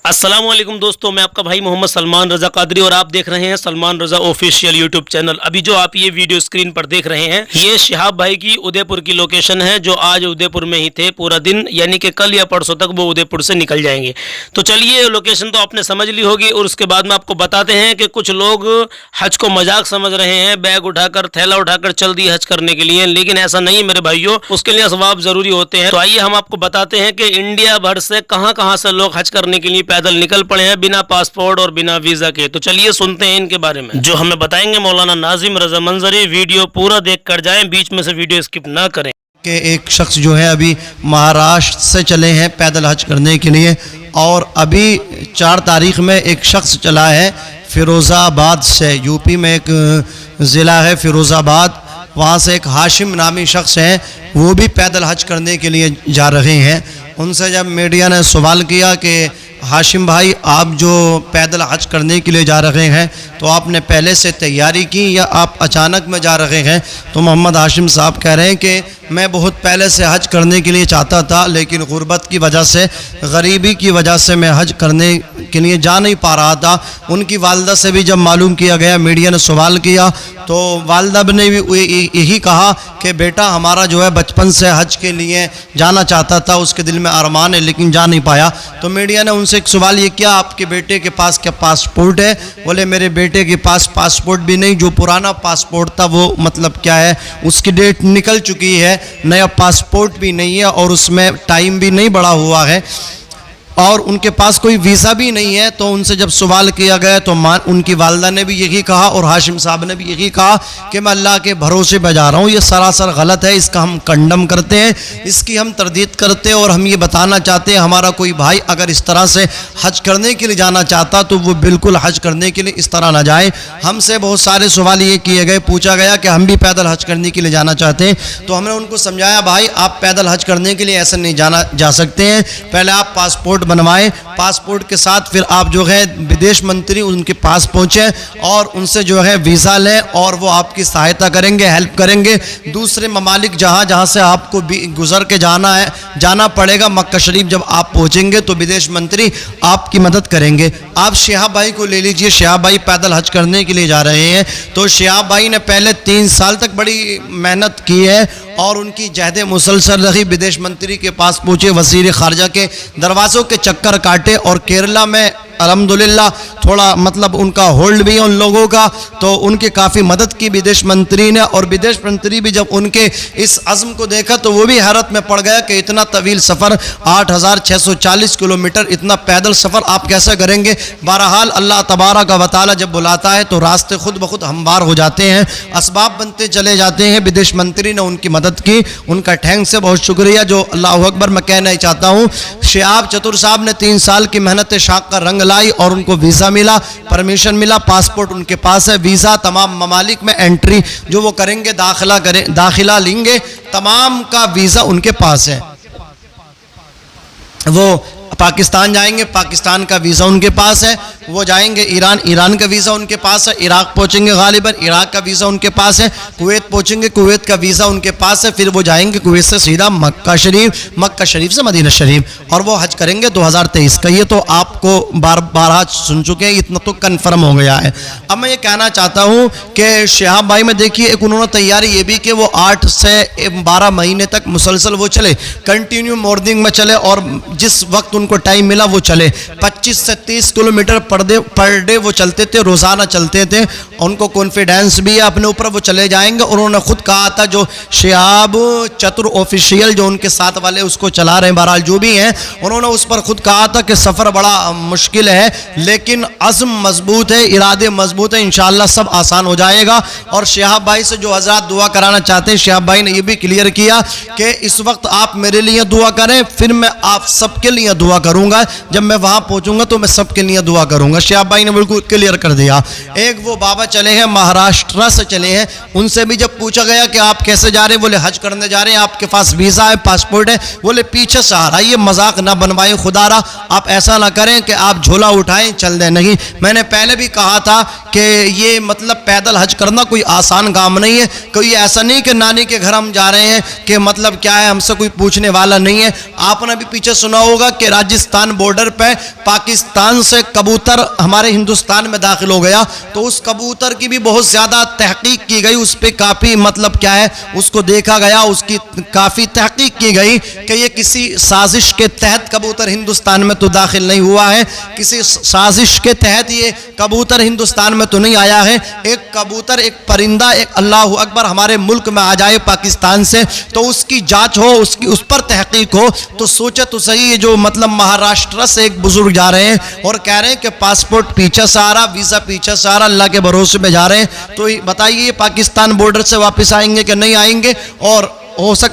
अस्सलाम वालेकुम दोस्तों, मैं आपका भाई मोहम्मद सलमान रज़ा कादरी और आप देख रहे हैं सलमान रज़ा ऑफिशियल यूट्यूब चैनल। अभी जो आप ये वीडियो स्क्रीन पर देख रहे हैं ये शिहाब भाई की उदयपुर की लोकेशन है, जो आज उदयपुर में ही थे पूरा दिन, यानी कि कल या परसों तक वो उदयपुर से निकल जाएंगे। तो चलिए, लोकेशन तो आपने समझ ली होगी और उसके बाद में आपको बताते हैं कि कुछ लोग हज को मजाक समझ रहे हैं, बैग उठाकर थैला उठाकर चल दिए हज करने के लिए, लेकिन ऐसा नहीं मेरे भाइयों, उसके लिए असबाब जरूरी होते हैं। तो आइए हम आपको बताते हैं कि इंडिया भर से कहां कहां से लोग हज करने के लिए पैदल निकल पड़े हैं बिना पासपोर्ट और बिना वीजा के। तो चलिए सुनते हैं इनके बारे में, जो हमें बताएंगे मौलाना नाजिम रजा मंजरी। वीडियो पूरा देख कर जाएं, बीच में से वीडियो स्किप ना करें। कि एक शख्स जो है अभी महाराष्ट्र से चले हैं पैदल हज करने के लिए, और अभी 4 तारीख में एक शख्स चला है फिरोज़ाबाद से। यूपी में एक ज़िला है फिरोज़ाबाद, वहाँ से एक हाशिम नामी शख्स है, वो भी पैदल हज करने के लिए जा रहे हैं। उनसे जब मीडिया ने सवाल किया कि हाशिम भाई, आप जो पैदल हज करने के लिए जा रहे हैं तो आपने पहले से तैयारी की या आप अचानक में जा रहे हैं, तो मोहम्मद हाशिम साहब कह रहे हैं कि मैं बहुत पहले से हज करने के लिए चाहता था, लेकिन गुर्बत की वजह से, गरीबी की वजह से मैं हज करने के लिए जा नहीं पा रहा था। उनकी वालदा से भी जब मालूम किया गया, मीडिया ने सवाल किया, तो वालदा ने भी यही कहा कि बेटा हमारा जो है बचपन से हज के लिए जाना चाहता था, उसके दिल में अरमान है लेकिन जा नहीं पाया। तो मीडिया ने उनसे एक सवाल ये किया, आपके बेटे के पास क्या पासपोर्ट है? बोले मेरे बेटे के पास पासपोर्ट भी नहीं, जो पुराना पासपोर्ट था वो मतलब क्या है, उसकी डेट निकल चुकी है, नया पासपोर्ट भी नहीं है और उसमें टाइम भी नहीं बढ़ा हुआ है, और उनके पास कोई वीज़ा भी नहीं है। तो उनसे जब सवाल किया गया तो उनकी वालदा ने भी यही कहा और हाशिम साहब ने भी यही कहा कि मैं अल्लाह के भरोसे पे जा रहा हूँ। ये सरासर गलत है, इसका हम कंडम करते हैं, इसकी हम तरदीद करते हैं, और हम ये बताना चाहते हैं हमारा कोई भाई अगर इस तरह से हज करने के लिए जाना चाहता तो वो बिल्कुल हज करने के लिए इस तरह ना जाए। हमसे बहुत सारे सवाल ये किए गए, पूछा गया कि हम भी पैदल हज करने के लिए जाना चाहते हैं, तो हमने उनको समझाया भाई आप पैदल हज करने के लिए ऐसे नहीं जा सकते हैं। पहले आप पासपोर्ट बनवाएं, पासपोर्ट के साथ फिर आप जो है विदेश मंत्री उनके पास पहुंचे और उनसे जो है वीज़ा लें, और वो आपकी सहायता करेंगे, हेल्प करेंगे। दूसरे ममालिक जहां से आपको गुजर के जाना पड़ेगा, मक्का शरीफ जब आप पहुंचेंगे तो विदेश मंत्री आपकी मदद करेंगे। आप शिहाब भाई को ले लीजिए, शिहाब भाई पैदल हज करने के लिए जा रहे हैं। तो शिहाब भाई ने पहले 3 साल तक बड़ी मेहनत की है और उनकी जहद मुसलसल रही। विदेश मंत्री के पास पहुंचे, वज़ीर ख़ारजा के दरवाज़ों के चक्कर काटे, और केरला में अल्हम्दुलिल्लाह थोड़ा मतलब उनका होल्ड भी है उन लोगों का, तो उनकी काफ़ी मदद की विदेश मंत्री ने। और विदेश मंत्री भी जब उनके इस अज़्म को देखा तो वो भी हैरत में पड़ गया कि इतना तवील सफ़र 8640 किलोमीटर, इतना पैदल सफ़र आप कैसे करेंगे। बहरहाल अल्लाह तबारक व तआला जब बुलाता है तो रास्ते खुद ब खुद हमवार हो जाते हैं, असबाब बनते चले जाते हैं। विदेश मंत्री ने उनकी मदद की, उनका थैंक से बहुत शुक्रिया। जो अल्लाह अकबर मैं कहना चाहता हूँ, शिहाब चतुर साहब ने 3 साल की मेहनत शाक का रंग लाई और उनको वीज़ा मिला, परमिशन मिला, पासपोर्ट उनके पास है, वीज़ा तमाम ममालिक में एंट्री जो वो करेंगे, दाखिला लेंगे, तमाम का वीज़ा उनके पास है। वो पाकिस्तान जाएंगे, पाकिस्तान का वीज़ा उनके पास है। वो जाएंगे ईरान, ईरान का वीज़ा उनके पास है। इराक़ पहुंचेंगे गालिबन, इराक़ का वीज़ा उनके पास है। कुवैत पहुंचेंगे, कुवैत का वीज़ा उनके पास है। फिर वो जाएंगे कुवैत से सीधा मक्का शरीफ, मक्का शरीफ से मदीना शरीफ, और वो हज करेंगे 2023 का। ये तो आपको बारहा सुन चुके हैं, इतना तो कन्फर्म हो गया है। अब मैं ये कहना चाहता हूँ कि शिहाब भाई में देखिए एक उन्होंने तैयारी ये भी कि वो 8 से 12 महीने तक मुसलसल वो चले, कंटिन्यू मॉर्निंग में चले, और जिस वक्त उनको टाइम मिला वो चले। 25 से 30 किलोमीटर पर डे वो चलते थे, रोज़ाना चलते थे। उनको कॉन्फिडेंस भी है अपने ऊपर, वो चले जाएंगे। उन्होंने खुद कहा था, जो शिहाब चतुर ऑफिशियल जो उनके साथ वाले उसको चला रहे हैं, बहरहाल जो भी हैं, उन्होंने उस पर खुद कहा था कि सफ़र बड़ा मुश्किल है लेकिन अज़्म मजबूत है, इरादे मजबूत है, इंशाअल्लाह सब आसान हो जाएगा। और शिहाब भाई से जो हज़रात दुआ कराना चाहते हैं, शिहाब भाई ने ये भी क्लियर किया कि इस वक्त आप मेरे लिए दुआ करें, फिर मैं आप सबके लिए दुआ करूँगा, जब मैं वहाँ पहुँचूँगा तो मैं सबके लिए दुआ करूँगा। शिहाब भाई ने बिल्कुल क्लियर कर दिया। एक वो बाबा चले हैं, महाराष्ट्र से चले हैं, उनसे भी जब पूछा गया कि आप कैसे जा रहे हैं, बोले हज करने जा रहे हैं, आपके पास वीज़ा है, पासपोर्ट है? बोले पीछे से आ रहा है। ये मजाक ना बनवाएं खुदारा, आप ऐसा ना करें कि आप झोला उठाएं चल दें, नहीं। मैंने पहले भी कहा था कि ये मतलब पैदल हज करना कोई आसान काम नहीं है। कोई ऐसा नहीं कि नानी के घर हम जा रहे हैं कि मतलब क्या है, हमसे कोई पूछने वाला नहीं है। आपने भी पीछे सुना होगा कि راجستھان بارڈر پہ پاکستان سے کبوتر ہمارے ہندوستان میں داخل ہو گیا تو اس کبوتر کی بھی بہت زیادہ تحقیق کی گئی، اس پہ کافی مطلب کیا ہے اس کو دیکھا گیا، اس کی کافی تحقیق کی گئی کہ یہ کسی سازش کے تحت کبوتر ہندوستان میں تو داخل نہیں ہوا ہے، کسی سازش کے تحت یہ کبوتر ہندوستان میں تو نہیں آیا ہے۔ ایک کبوتر، ایک پرندہ، ایک اللہ اکبر ہمارے ملک میں آ جائے پاکستان سے تو اس کی جانچ ہو، اس پر تحقیق ہو تو سوچے تو صحیح، جو مطلب مہاراشٹر سے ایک بزرگ جا رہے ہیں اور کہہ رہے ہیں کہ پاسپورٹ پیچھے سے آ رہا، ویزا پیچھے سے آ رہا، اللہ کے بھروسے میں جا رہے ہیں، تو بتائیے یہ پاکستان بارڈر سے واپس آئیں گے کہ نہیں آئیں گے؟ اور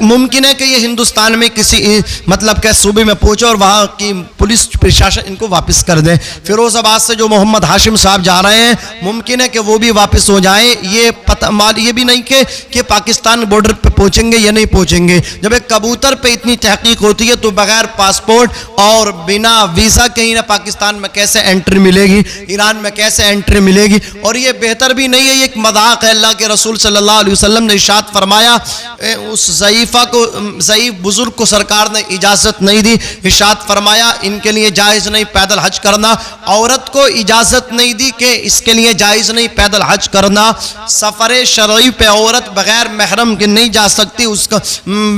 ممکن ہے کہ یہ ہندوستان میں کسی مطلب کہ صوبے میں پہنچے اور وہاں کی پولیس پرشاسن ان کو واپس کر دے۔ فیروز آباد سے جو محمد ہاشم صاحب جا رہے ہیں ممکن ہے کہ وہ بھی واپس ہو جائیں، یہ بھی نہیں کہ پاکستان بارڈر پہ پہنچیں گے یا نہیں پہنچیں گے۔ جب ایک کبوتر پہ اتنی تحقیق ہوتی ہے تو بغیر پاسپورٹ اور بنا ویزا کہیں نہ پاکستان میں کیسے انٹری ملے گی، ایران میں کیسے انٹری ملے گی؟ اور یہ بہتر بھی نہیں ہے، یہ ایک مذاق ہے۔ اللہ کے رسول صلی اللہ علیہ وسلم نے ارشاد فرمایا، اس ضعیف بزرگ کو سرکار نے اجازت نہیں دی، ارشاد فرمایا ان کے لیے جائز نہیں پیدل حج کرنا۔ عورت کو اجازت نہیں دی کہ اس کے لیے جائز نہیں پیدل حج کرنا۔ سفر شرعی پہ عورت بغیر محرم کے نہیں جا سکتی، اس کا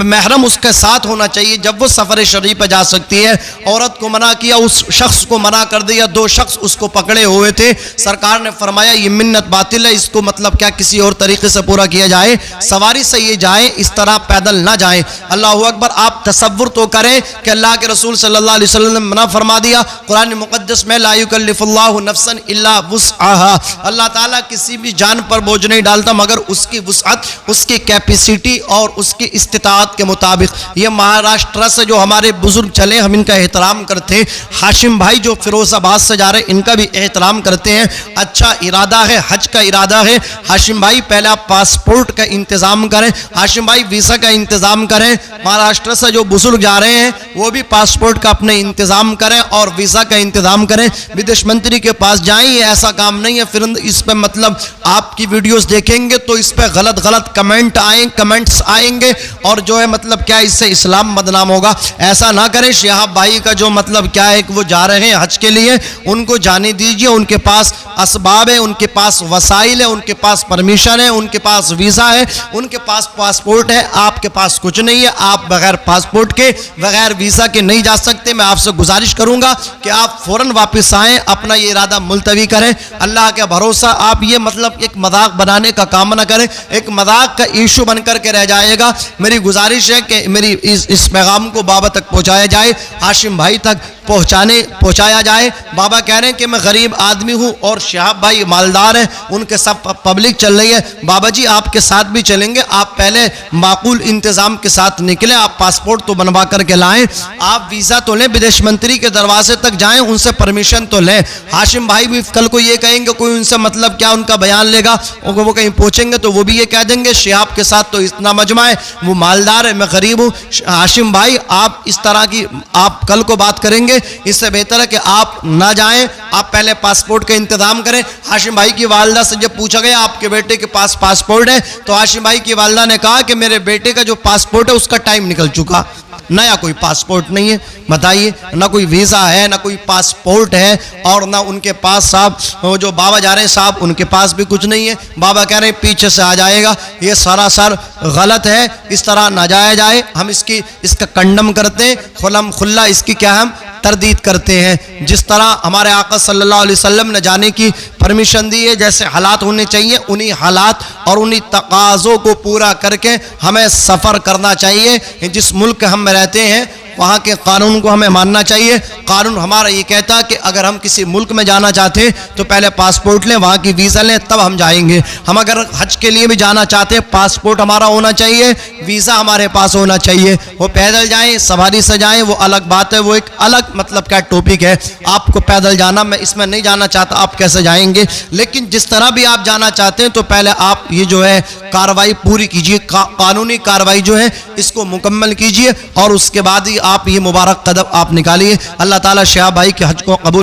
محرم اس کے ساتھ ہونا چاہیے جب وہ سفر شرعی پہ جا سکتی ہے۔ عورت کو منع کیا، اس شخص کو منع کر دیا، دو شخص اس کو پکڑے ہوئے تھے، سرکار نے فرمایا یہ منت باطل ہے، اس کو مطلب کیا کسی اور طریقے سے پورا کیا جائے، سواری سے یہ جائیں، اس طرح پیدل نہ جائیں۔ اللہ اکبر، آپ تصور تو کریں کہ اللہ کے رسول صلی اللہ علیہ وسلم نے منع فرما دیا قرآن مقدس میں، لا یکلف اللہ نفسا الا وسعها، اللہ تعالیٰ کسی بھی جان پر بوجھ نہیں ڈالتا مگر اس کی وسعت، اس کی کیپیسٹی اور اس کی استطاعت کے مطابق۔ یہ مہاراشٹر سے جو ہمارے بزرگ چلے ہم ان کا احترام کرتے ہیں، ہاشم بھائی جو فیروز آباد سے جا رہے ہیں ان کا بھی احترام کرتے ہیں، اچھا ارادہ ہے، حج کا ارادہ ہے۔ ہاشم بھائی پہلے آپ پاسپورٹ کا انتظام کریں، ہاشم بھائی ویزا کا انتظام کریں۔ مہاراشٹر سے جو بزرگ جا رہے ہیں وہ بھی پاسپورٹ کا اپنے انتظام کریں اور ویزا کا انتظام کریں، ودیش منتری کے پاس جائیں۔ یہ ایسا کام نہیں ہے پھر اس پہ مطلب آپ کی ویڈیوز دیکھیں گے تو اس پہ غلط کمنٹس آئیں گے اور جو ہے مطلب کیا اس سے اسلام بدنام ہوگا، ایسا نہ کریں۔ شہاب بھائی کا جو مطلب کیا ہے کہ وہ جا رہے ہیں حج کے لیے، ان کو جانے دیجیے، ان کے پاس اسباب ہے، ان کے پاس وسائل ہے، ان کے پاس پرمیشن ہے، ان کے پاس ویزا ہے، ان کے پاس پاسپورٹ ہے، آپ کے پاس کچھ نہیں ہے، آپ بغیر پاسپورٹ کے بغیر ویزا کے نہیں جا سکتے۔ میں آپ سے گزارش کروں گا کہ آپ فوراً واپس آئیں، اپنا یہ ارادہ ملتوی کریں، اللہ کے بھروسہ آپ یہ مطلب ایک مذاق بنانے کا کام نہ کریں، ایک مذاق کا ایشو بن کر کے رہ جائے گا۔ میری گزارش ہے کہ میری اس پیغام کو بابا تک پہنچایا جائے، ہاشم بھائی تک پہنچایا جائے۔ بابا کہہ رہے ہیں کہ میں غریب آدمی ہوں اور شہاب بھائی مالدار ہیں، ان کے سب پبلک چل رہی ہے، بابا جی آپ کے ساتھ بھی چلیں گے، آپ پہلے معقول انتظام کے ساتھ نکلیں، آپ پاسپورٹ تو بنوا کر کے لائیں، آپ ویزا تو لیں، ودیش منتری کے دروازے تک جائیں، ان سے پرمیشن تو لیں۔ ہاشم بھائی بھی کل کو یہ کہیں گے، کوئی ان سے مطلب کیا ان کا بیان لے گا، وہ کہیں پہنچیں گے تو وہ بھی یہ کہہ دیں گے شہاب کے ساتھ تو اتنا مجمع ہے، وہ مالدار ہے، میں غریب ہوں۔ ہاشم بھائی آپ اس طرح کی آپ کل کو بات کریں گے، اس سے بہتر ہے کہ آپ نہ جائیں، آپ پہلے پاسپورٹ کا انتظام کریں۔ ہاشم بھائی کی والدہ سے جب پوچھا گیا آپ کے بیٹے کے پاس پاسپورٹ ہے تو ہاشم بھائی کی والدہ نے کہا کہ میرے بیٹے کا جو پاسپورٹ ہے اس کا ٹائم نکل چکا، نیا کوئی پاسپورٹ نہیں ہے۔ بتائیے، نہ کوئی ویزا ہے، نہ کوئی پاسپورٹ ہے، اور نہ ان کے پاس صاحب وہ جو بابا جا رہے ہیں صاحب ان کے پاس بھی کچھ نہیں ہے۔ بابا کہہ رہے ہیں پیچھے سے آ جائے گا، یہ سراسر غلط ہے، اس طرح نہ جایا جائے۔ ہم اس کا کنڈم کرتے ہیں، خلم خلا اس کی کیا ہم تردید کرتے ہیں۔ جس طرح ہمارے آقا صلی اللہ علیہ وسلم نے جانے کی پرمیشن دی ہے، جیسے حالات ہونے چاہیے انہی حالات اور انہی تقاضوں کو پورا کر کے ہمیں سفر کرنا چاہیے۔ جس ملک ہم میں رہتے ہیں وہاں کے قانون کو ہمیں ماننا چاہیے۔ قانون ہمارا یہ کہتا ہے کہ اگر ہم کسی ملک میں جانا چاہتے ہیں تو پہلے پاسپورٹ لیں، وہاں کی ویزا لیں، تب ہم جائیں گے۔ ہم اگر حج کے لیے بھی جانا چاہتے ہیں پاسپورٹ ہمارا ہونا چاہیے، ویزا ہمارے پاس ہونا چاہیے۔ وہ پیدل جائیں، سواری سے جائیں، وہ الگ بات ہے، وہ ایک الگ مطلب کیا ٹاپک ہے۔ آپ کو پیدل جانا، میں اس میں نہیں جانا چاہتا، آپ کیسے جائیں گے؟ لیکن جس طرح بھی آپ جانا چاہتے ہیں تو پہلے آپ یہ جو ہے کارروائی پوری کیجیے، قانونی کارروائی جو ہے اس کو مکمل کیجیے، اور اس کے بعد ہی آپ یہ مبارک قدم آپ نکالیے۔ اللہ تعالیٰ شہاب بھائی کے حج کو قبول